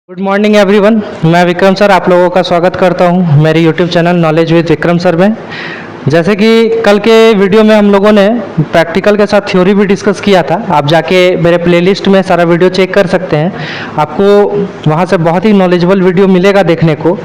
Good morning everyone. मैं Vikram sir आप लोगों का स्वागत करता हूं मेरे YouTube channel knowledge with Vikram sir में। जैसे कि कल के वीडियो में हम लोगों ने प्रैक्टिकल के साथ थ्योरी भी डिस्कस किया था। आप जाके मेरे प्लेलिस्ट में सारा वीडियो चेक कर सकते हैं, आपको वहां से बहुत ही नॉलेजेबल वीडियो मिलेगा देखने को।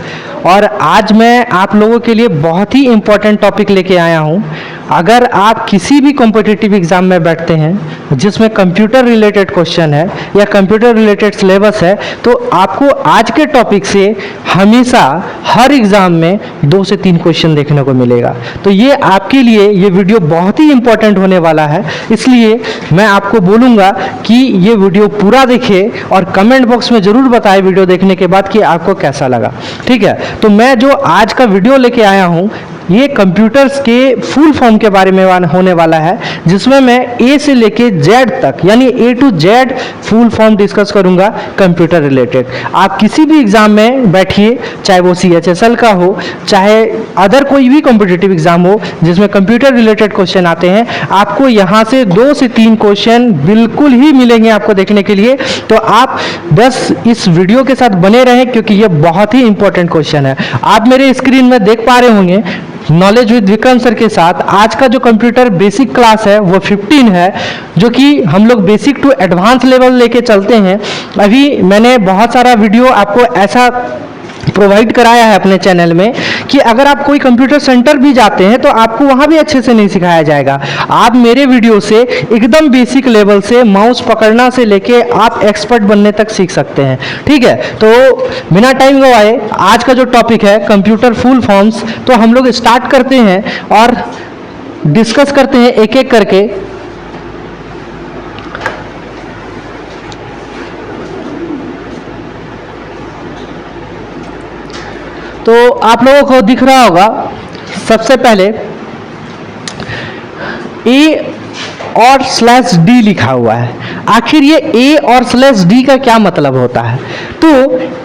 और आज मैं आप लोगों के लिए बहुत ही इम्पोर्टेंट टॉपिक लेके आया हूँ। अगर आप किसी भी कॉम्पिटिटिव एग्ज़ाम में बैठते हैं जिसमें कंप्यूटर रिलेटेड क्वेश्चन है या कंप्यूटर रिलेटेड सिलेबस है, तो आपको आज के टॉपिक से हमेशा हर एग्ज़ाम में 2 से 3 क्वेश्चन देखने को मिलेगा। तो ये आपके लिए ये वीडियो बहुत ही इंपॉर्टेंट होने वाला है, इसलिए मैं आपको बोलूँगा कि ये वीडियो पूरा देखें और कमेंट बॉक्स में ज़रूर बताएं वीडियो देखने के बाद कि आपको कैसा लगा। ठीक है, तो मैं जो आज का वीडियो लेके आया हूँ ये कंप्यूटर्स के फुल फॉर्म के बारे में होने वाला है, जिसमें मैं ए से लेके जेड तक यानी A to Z full form discuss करूंगा कंप्यूटर रिलेटेड। आप किसी भी एग्जाम में बैठिए, चाहे वो CHSL का हो, चाहे अदर कोई भी कॉम्पिटिटिव एग्जाम हो जिसमें कंप्यूटर रिलेटेड क्वेश्चन आते हैं, आपको यहाँ से 2 से 3 क्वेश्चन बिल्कुल ही मिलेंगे आपको देखने के लिए। तो आप बस इस वीडियो के साथ बने रहें क्योंकि ये बहुत ही इंपॉर्टेंट क्वेश्चन है। आप मेरे स्क्रीन में देख पा रहे होंगे नॉलेज विद विक्रम सर के साथ आज का जो कंप्यूटर बेसिक क्लास है वो 15 है, जो कि हम लोग बेसिक टू एडवांस लेवल लेके चलते हैं। अभी मैंने बहुत सारा वीडियो आपको ऐसा प्रोवाइड कराया है अपने चैनल में कि अगर आप कोई कंप्यूटर सेंटर भी जाते हैं तो आपको वहां भी अच्छे से नहीं सिखाया जाएगा। आप मेरे वीडियो से एकदम बेसिक लेवल से माउस पकड़ना से लेके आप एक्सपर्ट बनने तक सीख सकते हैं। ठीक है, तो बिना टाइम गवाए आज का जो टॉपिक है कंप्यूटर फुल फॉर्म्स, तो हम लोग स्टार्ट करते हैं और डिस्कस करते हैं एक एक करके। तो आप लोगों को दिख रहा होगा सबसे पहले ए और /D लिखा हुआ है। आखिर ये ए और /D का क्या मतलब होता है? तो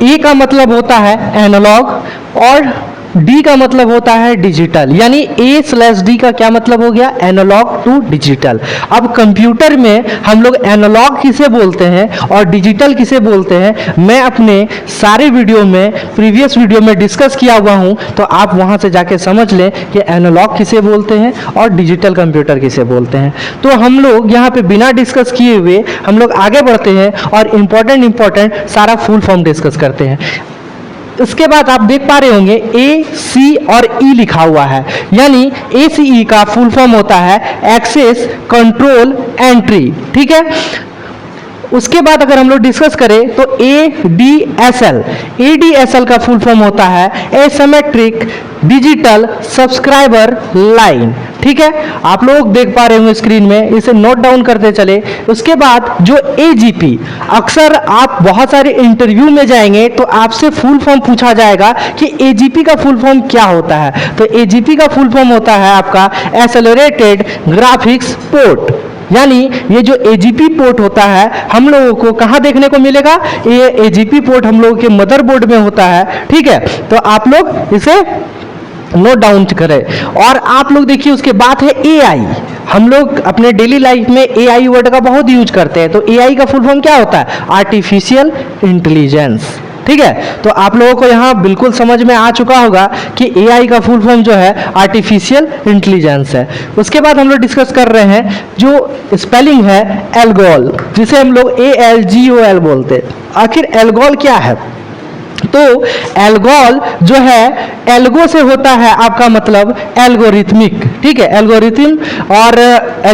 ए का मतलब होता है एनालॉग और डी का मतलब होता है डिजिटल, यानी A/D का क्या मतलब हो गया? Analogue to digital. अब कंप्यूटर में हम लोग एनालॉग किसे बोलते हैं और डिजिटल किसे बोलते हैं, मैं अपने सारे वीडियो में प्रीवियस वीडियो में डिस्कस किया हुआ हूं, तो आप वहां से जाके समझ लें कि एनालॉग किसे बोलते हैं और डिजिटल कंप्यूटर किसे बोलते हैं। तो हम लोग यहाँ पे बिना डिस्कस किए हुए हम लोग आगे बढ़ते हैं और इंपॉर्टेंट सारा फुल फॉर्म डिस्कस करते हैं। इसके बाद आप देख पा रहे होंगे AC और E लिखा हुआ है, यानी ACE का फुल फॉर्म होता है एक्सेस कंट्रोल एंट्री। ठीक है, उसके बाद अगर हम लोग डिस्कस करें तो ADSL का फुल फॉर्म होता है एसिमेट्रिक डिजिटल सब्सक्राइबर लाइन। ठीक है, आप लोग देख पा रहे होंगे स्क्रीन में, इसे नोट डाउन करते चले। उसके बाद जो AGP, अक्सर आप बहुत सारे इंटरव्यू में जाएंगे तो आपसे फुल फॉर्म पूछा जाएगा कि AGP का फुल फॉर्म क्या होता है। तो AGP का फुल फॉर्म होता है आपका एक्सेलरेटेड ग्राफिक्स पोर्ट, यानी ये जो AGP पोर्ट होता है हम लोगों को कहाँ देखने को मिलेगा? ये AGP पोर्ट हम लोगों के मदरबोर्ड में होता है। ठीक है, तो आप लोग इसे नोट डाउन करें। और आप लोग देखिए उसके बाद है AI। हम लोग अपने डेली लाइफ में AI वर्ड का बहुत यूज करते हैं, तो AI का फुल फॉर्म क्या होता है? Artificial intelligence. ठीक है, तो आप लोगों को यहाँ बिल्कुल समझ में आ चुका होगा कि AI का फुल फॉर्म जो है आर्टिफिशियल इंटेलिजेंस है। उसके बाद हम लोग डिस्कस कर रहे हैं जो स्पेलिंग है एल्गोल, जिसे हम लोग ALGOL बोलते हैं। आखिर एल्गोल क्या है? तो एल्गोल जो है एल्गो से होता है आपका मतलब एल्गोरिथमिक। ठीक है, एल्गोरिथम और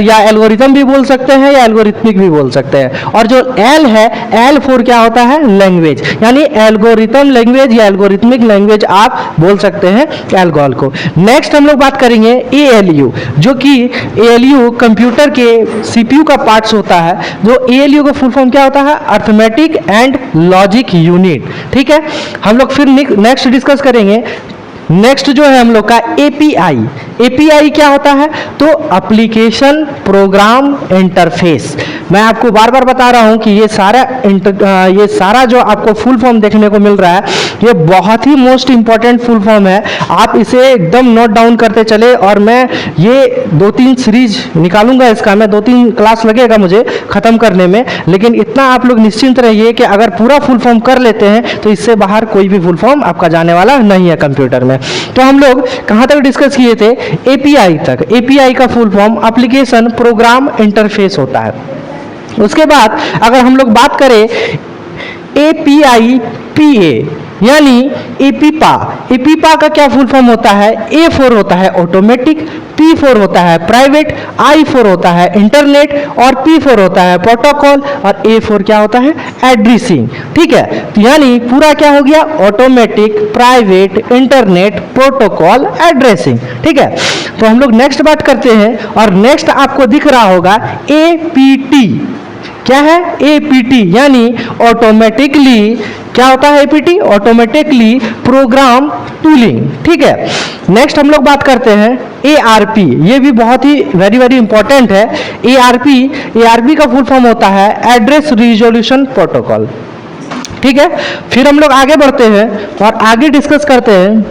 या एल्गोरिथम भी बोल सकते हैं या एल्गोरिथमिक भी बोल सकते हैं। और जो एल है, एल फॉर क्या होता है? लैंग्वेज, यानी एल्गोरिथम लैंग्वेज या एल्गोरिथमिक लैंग्वेज आप बोल सकते हैं एल्गोल को। नेक्स्ट हम लोग बात करेंगे ALU, जो कि ALU कंप्यूटर के CPU का पार्ट्स होता है। जो ALU का फुल फॉर्म क्या होता है? Arithmetic and logic unit. ठीक है, हम लोग फिर नेक्स्ट डिस्कस करेंगे नेक्स्ट जो है हम लोग का एपीआई। एपीआई क्या होता है? तो एप्लीकेशन प्रोग्राम इंटरफेस। मैं आपको बार बार बता रहा हूं कि ये सारा जो आपको फुल फॉर्म देखने को मिल रहा है, ये बहुत ही मोस्ट इंपॉर्टेंट फुल फॉर्म है। आप इसे एकदम नोट डाउन करते चले, और मैं ये 2-3 सीरीज निकालूंगा इसका, मैं 2-3 क्लास लगेगा मुझे खत्म करने में, लेकिन इतना आप लोग निश्चिंत रहिए कि अगर पूरा फुल फॉर्म कर लेते हैं तो इससे बाहर कोई भी फुल फॉर्म आपका जाने वाला नहीं है कंप्यूटर में। तो हम लोग कहां तक डिस्कस किए थे? एपीआई तक। एपीआई का full form application program interface होता है। उसके बाद अगर हम लोग बात करें एपीआई पीए यानी एपीपा। एपीपा का क्या फुल फॉर्म होता है? ए फोर होता है ऑटोमेटिक, पी फोर होता है प्राइवेट, आई फोर होता है इंटरनेट, और पी फोर होता है प्रोटोकॉल, और ए फोर क्या होता है? एड्रेसिंग। ठीक है, तो यानी पूरा क्या हो गया? Automatic, private, internet, protocol, addressing. ठीक है, तो हम लोग नेक्स्ट बात करते हैं, और नेक्स्ट आपको दिख रहा होगा एपीटी। क्या है? एपीटी यानी ऑटोमेटिकली, क्या होता है एपीटी? Automatically programme tooling. ठीक है, नेक्स्ट हम लोग बात करते हैं एआरपी। ये भी बहुत ही वेरी वेरी इंपॉर्टेंट है। एआरपी का फुल फॉर्म होता है एड्रेस रिजोल्यूशन प्रोटोकॉल। ठीक है, फिर हम लोग आगे बढ़ते हैं और आगे डिस्कस करते हैं।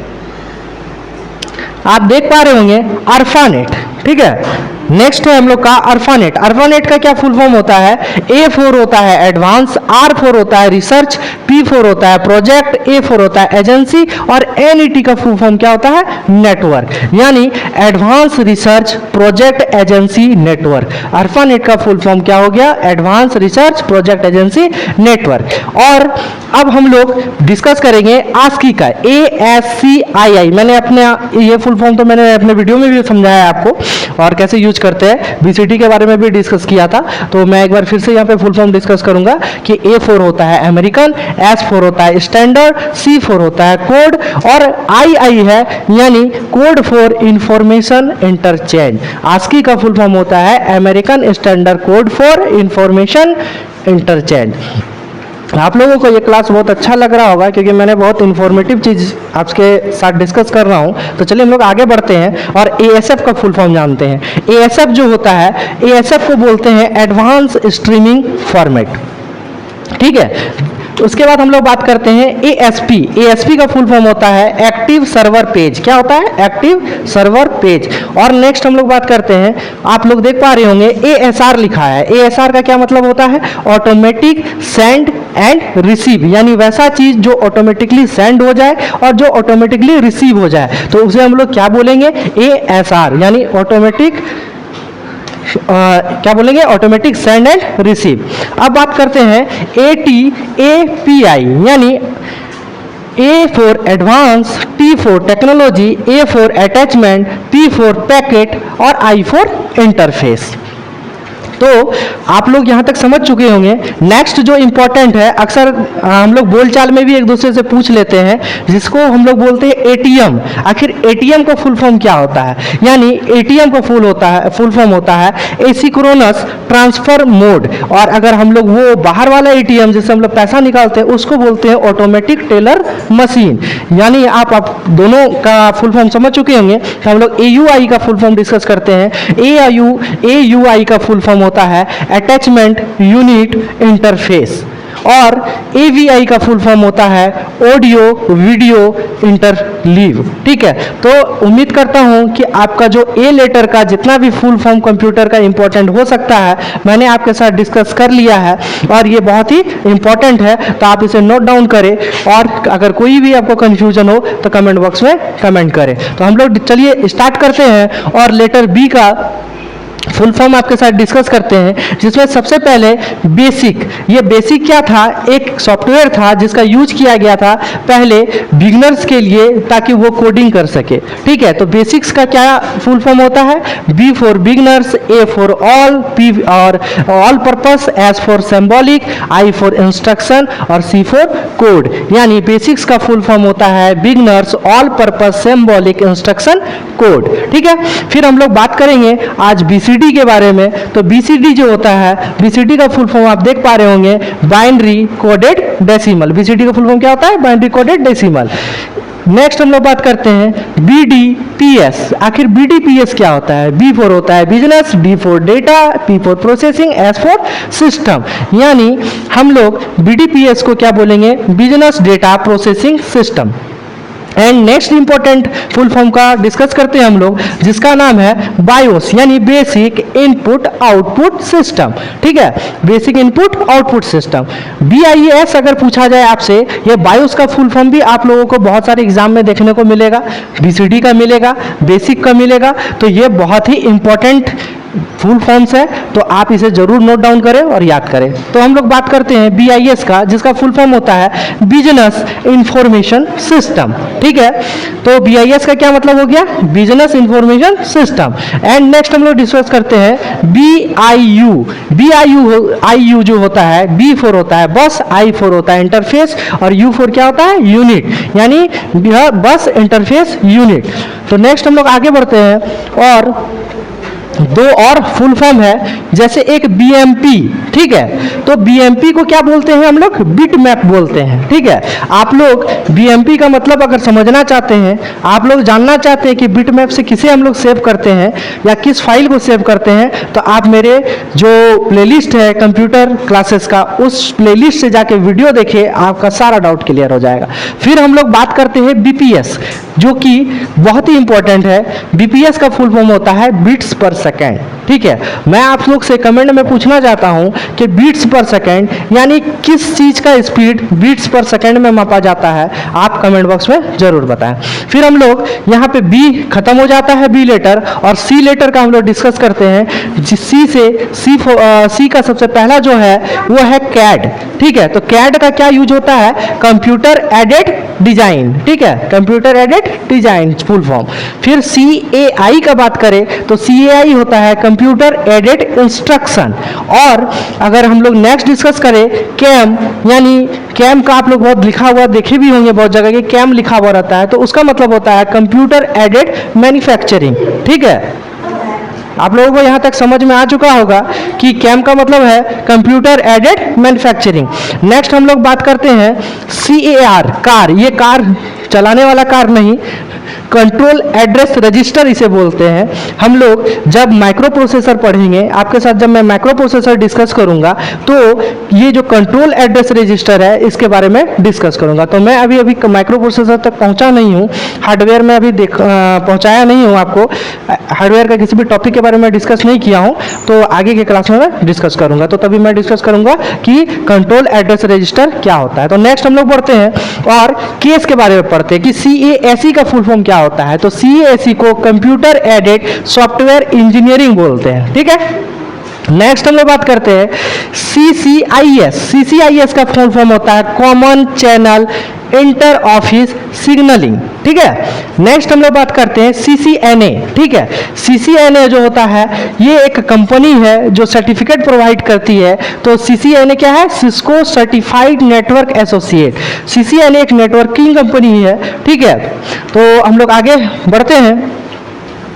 आप देख पा रहे होंगे ARPANET। ठीक है, नेक्स्ट है हम लोग का ARPANET। ARPANET का क्या फुल फॉर्म होता है? A4 होता है एडवांस, R4 होता है रिसर्च, P4 होता है प्रोजेक्ट, A4 होता है एजेंसी, और NET का फुल फॉर्म क्या होता है? नेटवर्क। यानी advance research project agency network. ARPANET का फुल फॉर्म क्या हो गया? Advance research project agency network. और अब हम लोग डिस्कस करेंगे ASCII का, ASCII। मैंने अपने ये फुल फॉर्म तो मैंने अपने वीडियो में भी समझाया आपको, और कैसे यूज करते हैं। बीसीडी के बारे में भी डिस्कस किया था, तो मैं एक बार फिर से यहाँ पे फुल फॉर्म डिस्कस करूंगा कि A4 होता है अमेरिकन, S4 होता है स्टैंडर्ड, C4 होता है कोड, और II है यानी code for information interchange. ASCII का फुल फॉर्म होता है American standard code for information interchange. आप लोगों को ये क्लास बहुत अच्छा लग रहा होगा, क्योंकि मैंने बहुत इन्फॉर्मेटिव चीज़ आपके साथ डिस्कस कर रहा हूँ। तो चलिए हम लोग आगे बढ़ते हैं और ASF का फुल फॉर्म जानते हैं। ASF जो होता है, ASF को बोलते हैं एडवांस स्ट्रीमिंग फॉर्मेट। ठीक है, उसके बाद हम लोग बात करते हैं ASP। ASP का फुल फॉर्म होता है एक्टिव सर्वर पेज। क्या होता है? Active server page. और नेक्स्ट हम लोग बात करते हैं, आप लोग देख पा रहे होंगे ASR लिखा है। ASR का क्या मतलब होता है? ऑटोमेटिक सेंड एंड रिसीव, यानी वैसा चीज जो ऑटोमेटिकली सेंड हो जाए और जो ऑटोमेटिकली रिसीव हो जाए, तो उसे हम लोग क्या बोलेंगे? ASR यानी ऑटोमेटिक क्या बोलेंगे? Automatic send and receive. अब बात करते हैं ATAPI यानी A for advance, T for technology, A for attachment, P for packet, और I फॉर इंटरफेस। तो आप लोग यहाँ तक समझ चुके होंगे। नेक्स्ट जो इंपॉर्टेंट है, अक्सर हम लोग बोलचाल में भी एक दूसरे से पूछ लेते हैं, जिसको हम लोग बोलते हैं ATM। आखिर ATM का फुल फॉर्म क्या होता है? यानी ATM का फुल फॉर्म होता है एसिंक्रोनस ट्रांसफर मोड। और अगर हम लोग वो बाहर वाला ATM जिससे हम लोग पैसा निकालते हैं, उसको बोलते हैं ऑटोमेटिक टेलर मशीन। यानी आप दोनों का फुल फॉर्म समझ चुके होंगे। तो हम लोग AUI का फुल फॉर्म डिस्कस करते हैं। AUI का फुल फॉर्म होता है अटैचमेंट यूनिट इंटरफेस, और AVI का फुल फॉर्म होता है ऑडियो वीडियो इंटरलीव। ठीक है, तो उम्मीद करता हूं कि आपका जो A लेटर का जितना भी फुल फॉर्म कंप्यूटर का इंपॉर्टेंट हो सकता है, मैंने आपके साथ डिस्कस कर लिया है, और ये बहुत ही इंपॉर्टेंट है। तो आप इसे नोट डाउन करें, और अगर कोई भी आपको कंफ्यूजन हो तो कमेंट बॉक्स में कमेंट करें। तो हम लोग चलिए स्टार्ट करते हैं, और लेटर B का फुल फॉर्म आपके साथ डिस्कस करते हैं, जिसमें सबसे पहले बेसिक। ये बेसिक क्या था? एक सॉफ्टवेयर था जिसका यूज किया गया था पहले बिगिनर्स के लिए, ताकि वो कोडिंग कर सके। ठीक है, तो बेसिक्स का क्या फुल फॉर्म होता है? B for beginners, A for all, P और all purpose, S for symbolic, I for instruction, और C फॉर कोड। यानी बेसिक्स का फुल फॉर्म होता है beginners, all purpose, symbolic, instruction, code. ठीक है, फिर हम लोग बात करेंगे आज BCD के बारे में। तो BCD जो होता है, BCD का फुल फॉर्म आप देख पा रहे होंगे बाइनरी कोडेड डेसिमल। BCD का फुल फॉर्म क्या होता है? Binary coded decimal. नेक्स्ट हम लोग बात करते हैं BDPS। आखिर BDPS क्या होता है? B फॉर होता है business, D for data, P for processing, S for system. यानी हम लोग BDPS को क्या बोलेंगे? Business data processing system. And next important full form का डिस्कस करते हैं हम लोग, जिसका नाम है बायोस, यानी बेसिक इनपुट आउटपुट सिस्टम। ठीक है, basic input output system, BIS अगर पूछा जाए आपसे, ये बायोस का फुल फॉर्म भी आप लोगों को बहुत सारे एग्जाम में देखने को मिलेगा, BCD का मिलेगा, बेसिक का मिलेगा, तो ये बहुत ही इंपॉर्टेंट फुल फॉर्म्स है, तो आप इसे जरूर नोट डाउन करें और याद करें। तो हम लोग बात करते हैं BIS का, जिसका फुल फॉर्म होता है बिजनेस इंफॉर्मेशन सिस्टम। ठीक है, तो BIS का क्या मतलब हो गया? Business information system. And next हम लोग डिस्कस करते हैं BIU। BIU जो होता है, B फॉर होता है बस, I फॉर होता है इंटरफेस, और U फॉर क्या होता है? यूनिट, यानी बस इंटरफेस यूनिट। तो नेक्स्ट हम लोग आगे बढ़ते हैं, और दो और फुल फॉर्म है, जैसे एक BMP। ठीक है, तो BMP को क्या बोलते हैं हम लोग? बिट मैप बोलते हैं। ठीक है, आप लोग BMP का मतलब अगर समझना चाहते हैं, आप लोग जानना चाहते हैं कि बिट मैप से किसे हम लोग सेव करते हैं या किस फाइल को सेव करते हैं, तो आप मेरे जो प्लेलिस्ट है कंप्यूटर क्लासेस का, उस प्लेलिस्ट से जाके वीडियो देखिए, आपका सारा डाउट क्लियर हो जाएगा। फिर हम लोग बात करते हैं BPS, जो कि बहुत ही इंपॉर्टेंट है। BPS का फुल फॉर्म होता है बिट्स पर सेकेंड। ठीक है, मैं आप लोग से कमेंट में पूछना चाहता हूं कि बीट्स पर सेकेंड यानी किस चीज का स्पीड बीट्स पर सेकेंड में मापा जाता है, आप कमेंट बॉक्स में जरूर बताएं। फिर हम लोग यहाँ पे B खत्म हो जाता है, B लेटर, और C लेटर का हम लोग डिस्कस करते हैं। C से C का सबसे पहला जो है वो है CAD। ठीक है, तो CAD का क्या यूज होता है? Computer aided design. ठीक है, computer aided design full form. फिर CAI का बात करें तो CAI होता है कंप्यूटर एडेड इंस्ट्रक्शन। और अगर हम लोग नेक्स्ट डिस्कस करें CAM, यानी CAM का आप लोग बहुत लिखा हुआ देखे भी होंगे, बहुत जगह के CAM लिखा हुआ रहता है, तो उसका मतलब होता है कंप्यूटर एडेड मैन्युफैक्चरिंग। ठीक है, आप लोगों को यहाँ तक समझ में आ चुका होगा कि CAM का मतलब है कंप्यूटर एडेड मैन्युफैक्चरिंग। नेक्स्ट हम लोग बात करते हैं CAR, कार। ये कार चलाने वाला कार नहीं, कंट्रोल एड्रेस रजिस्टर इसे बोलते हैं। हम लोग जब माइक्रो प्रोसेसर पढ़ेंगे, आपके साथ जब मैं माइक्रो प्रोसेसर डिस्कस करूंगा, तो ये जो कंट्रोल एड्रेस रजिस्टर है, इसके बारे में डिस्कस करूंगा। तो मैं अभी माइक्रो प्रोसेसर तक पहुंचा नहीं हूं, हार्डवेयर में अभी पहुंचाया नहीं हूं आपको, हार्डवेयर का किसी भी टॉपिक के बारे में डिस्कस नहीं किया हूं, तो आगे के क्लास में मैं डिस्कस करूंगा। तो तभी मैं डिस्कस करूंगा कि कंट्रोल एड्रेस रजिस्टर क्या होता है। तो नेक्स्ट हम लोग बढ़ते हैं और केस के बारे में पढ़ते हैं कि CASE का फुल फॉर्म क्या होता है। तो CASE को कंप्यूटर एडेड सॉफ्टवेयर इंजीनियरिंग बोलते हैं। ठीक है, नेक्स्ट हम लोग बात करते हैं CCIS का फुल फॉर्म होता है common channel inter office signalling. ठीक है, नेक्स्ट हम लोग बात करते हैं CCNA। ठीक है, CCNA जो होता है, ये एक कंपनी है जो सर्टिफिकेट प्रोवाइड करती है। तो CCNA क्या है? Cisco certified network associate. CCNA एक नेटवर्किंग कंपनी है। ठीक है, तो हम लोग आगे बढ़ते हैं।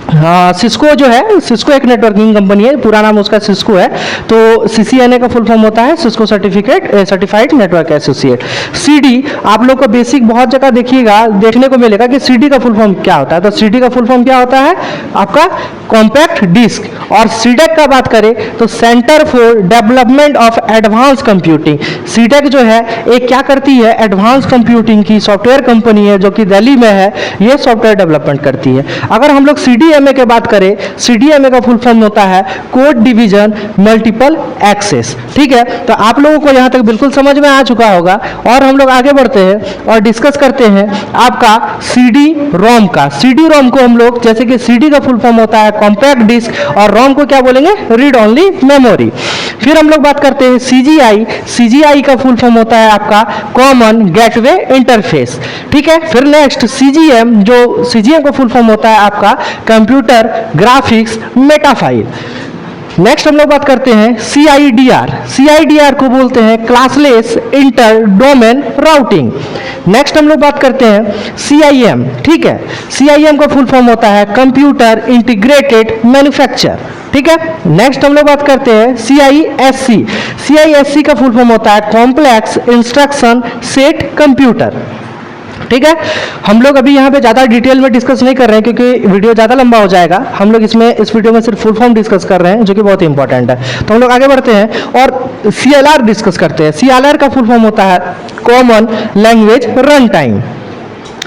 हाँ, सिस्को जो है, सिस्को एक नेटवर्किंग कंपनी है, पूरा नाम उसका सिस्को है। तो CCNA का फुल फॉर्म होता है Cisco certified network associate. CD आप लोग को बेसिक बहुत जगह देखिएगा, देखने को मिलेगा कि CD का फुल फॉर्म क्या होता है। तो CD का फुल फॉर्म क्या होता है? आपका कॉम्पैक्ट डिस्क। और CDEC का बात करें तो centre for development of advance computing. CDEC जो है एक क्या करती है? एडवांस कंप्यूटिंग की सॉफ्टवेयर कंपनी है, जो कि दिल्ली में है, ये सॉफ्टवेयर डेवलपमेंट करती है। अगर हम लोग CDMA के बात करें, CDMA का फुल फॉर्म होता है कोड डिवीजन मल्टीपल एक्सेस। ठीक है, तो आप लोगों को यहाँ तक बिल्कुल समझ में आ चुका होगा। और हम लोग आगे बढ़ते हैं और डिस्कस करते हैं आपका CD-ROM का। CD-ROM को हम लोग, जैसे कि CD का फुल फॉर्म होता है कॉम्पैक्ट डिस्क, और ROM को क्या बोलेंगे? Read only memory. फिर हम लोग बात करते हैं CGI का फुल फॉर्म होता है आपका कॉमन गेटवे इंटरफेस। ठीक है, फिर नेक्स्ट CGM, जो CGM का फुल फॉर्म होता है आपका computer graphics Meta file. Next हम लोग बात करते हैं CIDR को बोलते हैं classless inter domain routing. Next हम लोग बात करते हैं CIM। ठीक है, CIM का फुल फॉर्म होता है कंप्यूटर इंटीग्रेटेड मैन्युफैक्चर। ठीक है, नेक्स्ट हम लोग बात करते हैं CISC का फुल फॉर्म होता है कॉम्प्लेक्स इंस्ट्रक्शन सेट कंप्यूटर। ठीक है। हम लोग अभी यहाँ पे ज़्यादा डिटेल में डिस्कस नहीं कर रहे हैं क्योंकि वीडियो ज़्यादा लंबा हो जाएगा। हम लोग इस वीडियो में सिर्फ फुल फॉर्म डिस्कस कर रहे हैं जो कि बहुत ही इंपॉर्टेंट है। तो हम लोग आगे बढ़ते हैं और CLR डिस्कस करते हैं। CLR का फुल फॉर्म होता है common language run time.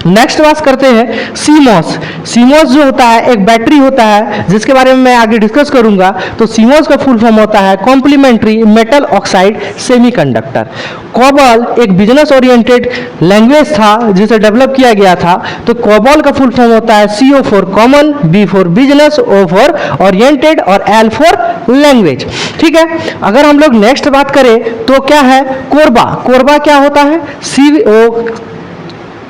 Next बात करते हैं CMOS। CMOS जो होता है एक बैटरी होता है जिसके बारे में मैं आगे डिस्कस करूंगा। तो CMOS का फुल फॉर्म होता है complementary metal oxide semiconductor. COBOL एक बिजनेस ओरिएंटेड लैंग्वेज था जिसे डेवलप किया गया था। तो COBOL का फुल फॉर्म होता है CO for common, B for business, O for oriented और L फॉर लैंग्वेज। ठीक है। अगर हम लोग नेक्स्ट बात करें तो क्या है कोरबा। कोरबा क्या होता है, CO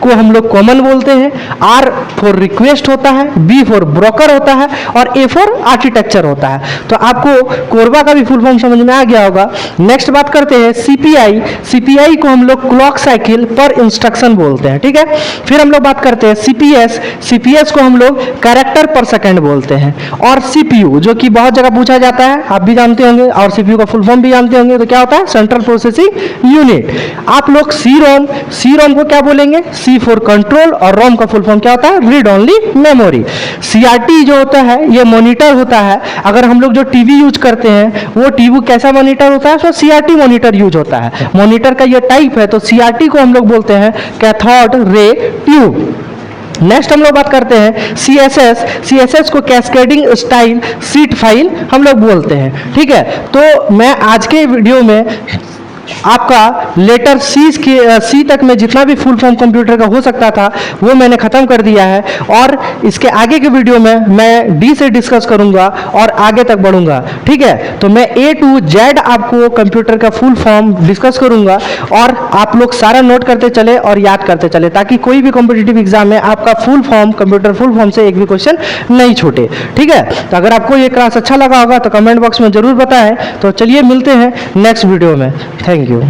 को हम लोग कॉमन बोलते हैं, R फॉर रिक्वेस्ट होता है, B फॉर ब्रोकर होता है और A फॉर आर्किटेक्चर होता है। तो आपको कोरबा का भी फुल फॉर्म समझ में आ गया होगा। नेक्स्ट बात करते हैं CPI। CPI को हम लोग क्लॉक साइकिल पर इंस्ट्रक्शन बोलते हैं। ठीक है। फिर हम लोग बात करते हैं CPS। CPS को हम लोग कैरेक्टर पर सेकेंड बोलते हैं। और CPU जो कि बहुत जगह पूछा जाता है, आप भी जानते होंगे और CPU का फुल फॉर्म भी जानते होंगे। तो क्या होता है, सेंट्रल प्रोसेसिंग यूनिट। आप लोग CROM को क्या बोलेंगे, C फॉर कंट्रोल और ROM का फुल फॉर्म क्या होता है, रीड ओनली मेमोरी। CRT जो होता है ये मॉनिटर होता है। अगर हम लोग जो टीवी यूज करते हैं वो टीवी कैसा मॉनिटर होता है, तो CRT मॉनिटर यूज होता है। मॉनिटर का ये टाइप है। तो CRT को हम लोग बोलते हैं कैथोड रे ट्यूब। नेक्स्ट हम लोग बात करते हैं CSS को कैस्केडिंग स्टाइल सीट फाइल हम लोग बोलते हैं। ठीक है। तो मैं आज के वीडियो में आपका लेटर C तक में जितना भी फुल फॉर्म कंप्यूटर का हो सकता था वो मैंने ख़त्म कर दिया है। और इसके आगे के वीडियो में मैं D से डिस्कस करूंगा और आगे तक बढ़ूंगा। ठीक है। तो मैं A to Z आपको कंप्यूटर का फुल फॉर्म डिस्कस करूंगा और आप लोग सारा नोट करते चले और याद करते चले ताकि कोई भी कॉम्पिटिटिव एग्जाम में आपका full form computer full form से एक भी क्वेश्चन नहीं छूटे। ठीक है। तो अगर आपको ये क्लास अच्छा लगा होगा तो कमेंट बॉक्स में ज़रूर बताएं। तो चलिए मिलते हैं नेक्स्ट वीडियो में। Thank you.